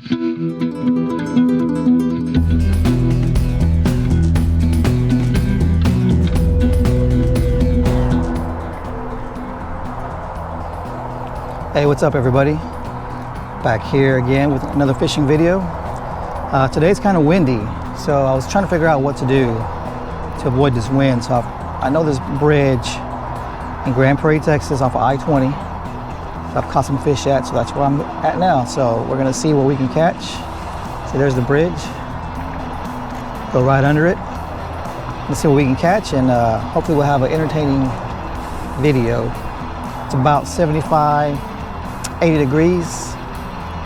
Hey, what's up everybody? Back here again with another fishing video. Today's kind of windy, so I was trying to figure out what to do to avoid this wind. So I know this bridge in Grand Prairie, Texas off of I-20. So I've caught some fish at, so that's where I'm at now. So we're gonna see what we can catch. So there's the bridge. Go right under it. Let's see what we can catch, and hopefully we'll have an entertaining video. It's about 75, 80 degrees,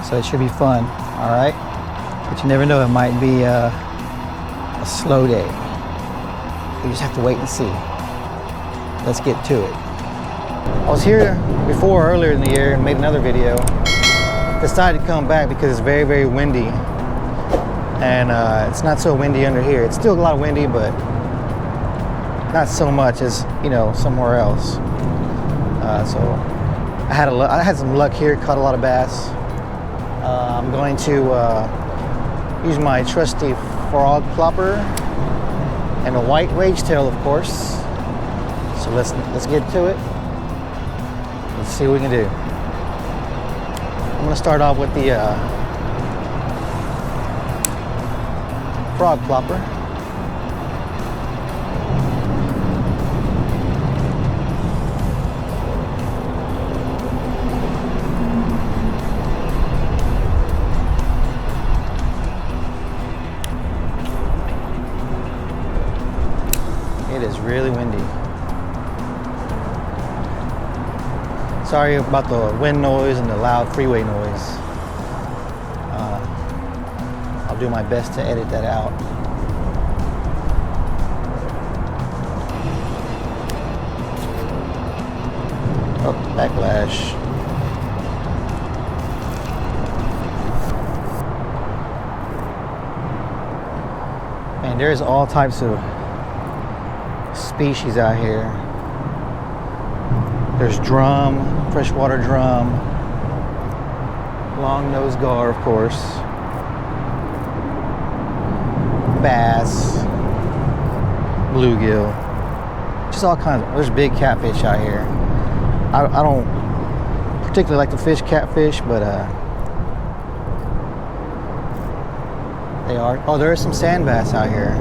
so it should be fun, all right? But you never know, it might be a slow day. We just have to wait and see. Let's get to it. I was here before earlier in the year and made another video. Decided to come back because it's very, very windy. And it's not so windy under here. It's still a lot windy, but not so much as, you know, somewhere else. So I had some luck here, caught a lot of bass. I'm going to use my trusty frog plopper and a white rage tail, of course. So let's get to it. Let's see what we can do. I'm gonna start off with the frog plopper. It is really windy. Sorry about the wind noise and the loud freeway noise. I'll do my best to edit that out. Oh, backlash. Man, there's all types of species out here. There's drum, freshwater drum, long-nosed gar, of course, bass, bluegill, just all kinds of, there's big catfish out here. I don't particularly like to fish catfish, but they are. Oh, there are some sand bass out here.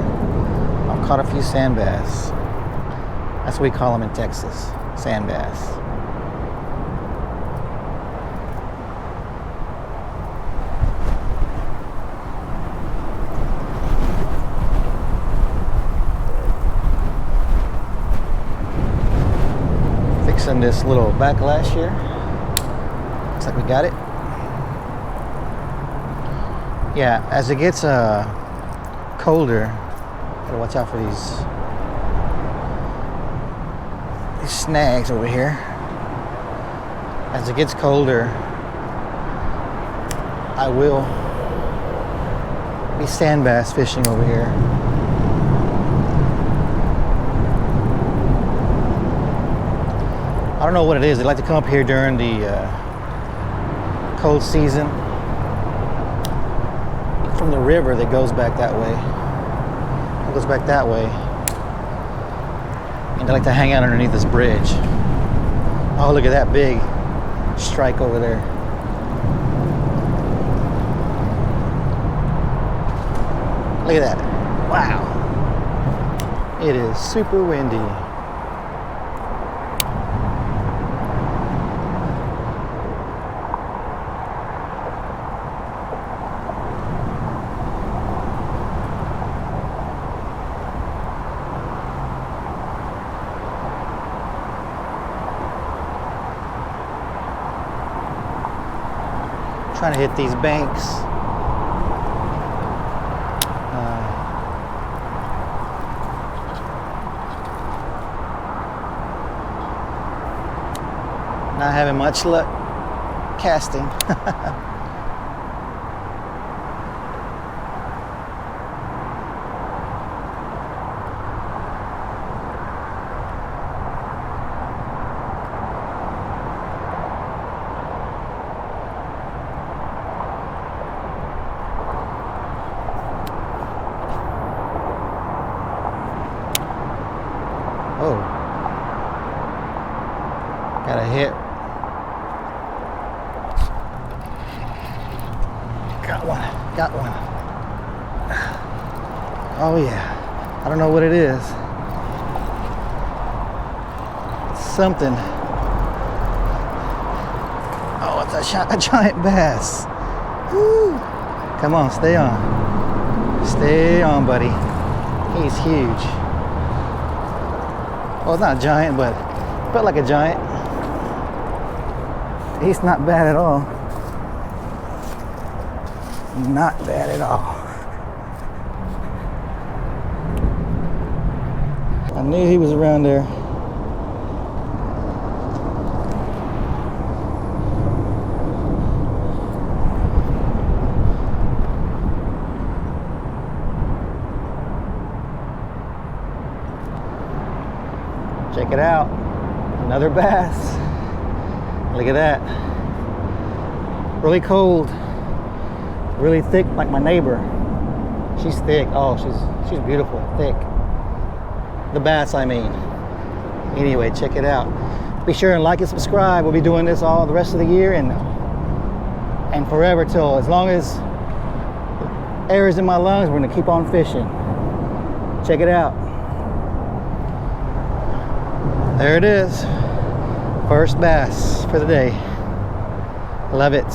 I've caught a few sand bass. That's what we call them in Texas, sand bass. Fixing this little backlash here. Looks like we got it. Yeah, as it gets colder, gotta watch out for these snags over here. As it gets colder, I will be sand bass fishing over here. I don't know what it is. They like to come up here during the cold season from the river that goes back that way. It goes back that way. And they like to hang out underneath this bridge. Oh, look at that big strike over there. Look at that. Wow. It is super windy. Trying to hit these banks. Not having much luck casting. Got one. Got one. Oh yeah. I don't know what it is. It's something. Oh, it's a giant bass. Woo. Come on, stay on. Stay on, buddy. He's huge. Well, it's not a giant, but felt like a giant. He's not bad at all. Not bad at all. I knew he was around there. Check it out. Another bass. Look at that. Really cold. Really thick, like my neighbor. She's thick. Oh, she's beautiful, thick. The bass, I mean. Anyway, check it out. Be sure and like and subscribe. We'll be doing this all the rest of the year and forever till as long as air is in my lungs. We're gonna keep on fishing. Check it out. There it is. First bass for the day. Love it.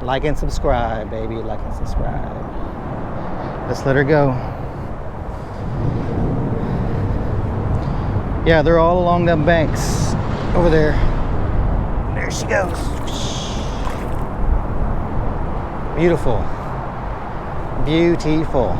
Like and subscribe, baby. Like and subscribe. Let's let her go. Yeah, they're all along them banks over there. There she goes. Beautiful. Beautiful.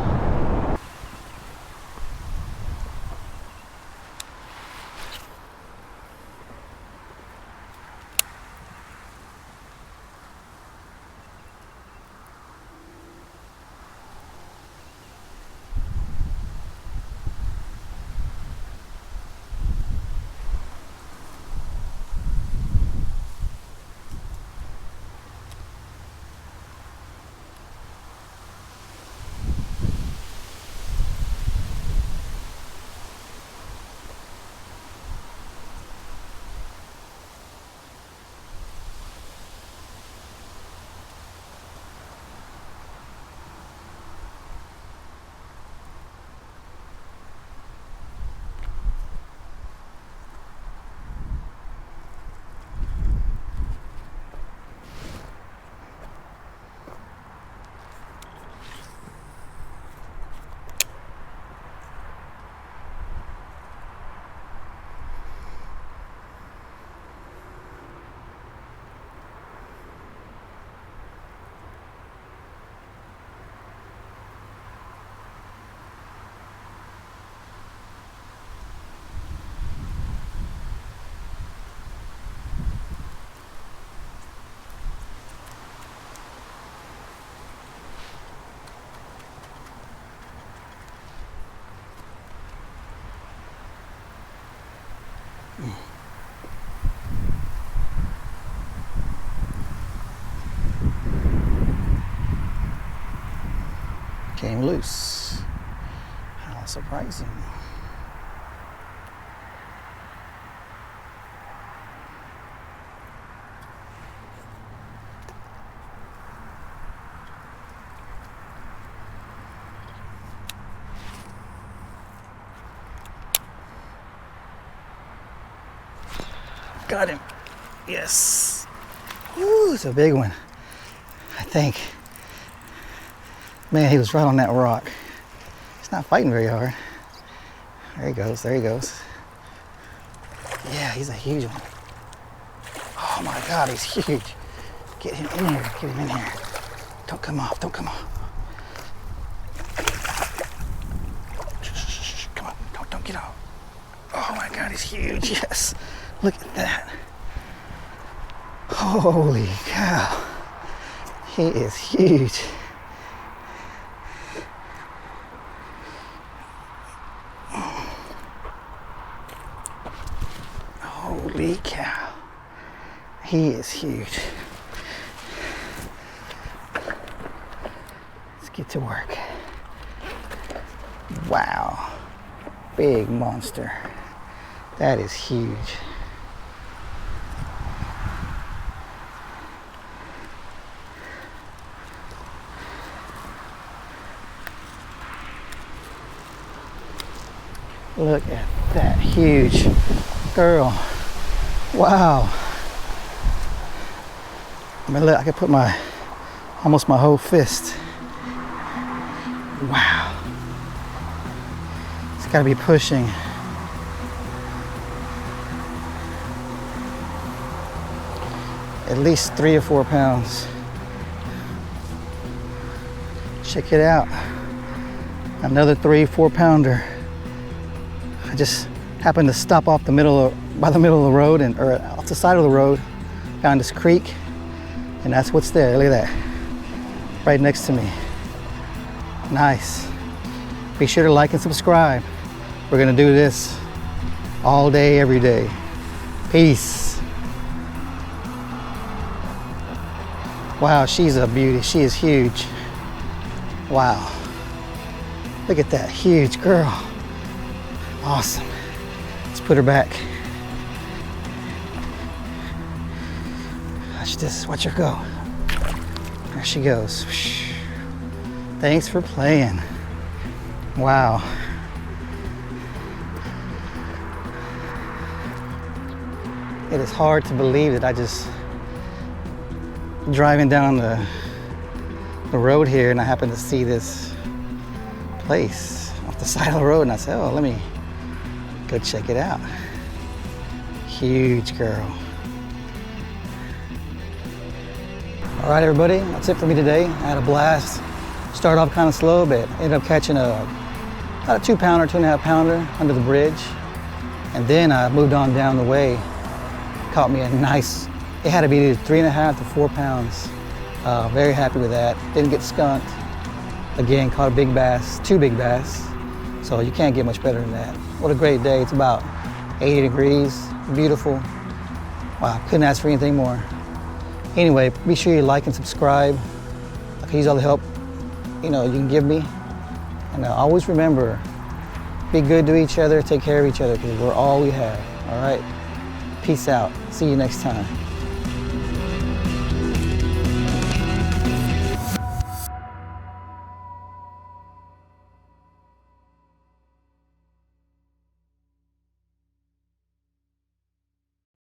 Came loose. How surprising. Got him. Yes. Ooh, it's a big one, I think. Man, he was right on that rock. He's not fighting very hard. There he goes, there he goes. Yeah, he's a huge one. Oh my God, he's huge. Get him in here, get him in here. Don't come off, don't come off. Shh, come on, don't get off. Oh my God, he's huge, yes. Look at that. Holy cow. He is huge. Holy cow. He is huge. Let's get to work. Wow. Big monster. That is huge. Look at that huge girl. Wow. I mean, look, I could put almost my whole fist. Wow. It's gotta be pushing. At least 3 or 4 pounds. Check it out. Another 3-4 pounder. I just happened to stop off by the middle of the road or off the side of the road, found this creek, and that's what's there. Look at that, right next to me. Nice. Be sure to like and subscribe. We're gonna do this all day, every day. Peace. Wow, she's a beauty. She is huge. Wow. Look at that huge girl. Awesome. Let's put her back. Watch this, watch her go. There she goes. Thanks for playing. Wow. It is hard to believe that I just driving down the road here and I happen to see this place off the side of the road and I said, oh, let me go check it out. Huge girl. All right, everybody, that's it for me today. I had a blast. Started off kind of slow, but ended up catching about a 2 pounder, 2.5 pounder under the bridge. And then I moved on down the way, caught me a nice, it had to be either 3.5 to 4 pounds. Very happy with that. Didn't get skunked. Again, caught a big bass, 2 big bass. So you can't get much better than that. What a great day. It's about 80 degrees, beautiful. Wow, couldn't ask for anything more. Anyway, be sure you like and subscribe. I can use all the help you can give me. And always remember, be good to each other, take care of each other, because we're all we have. All right? Peace out. See you next time.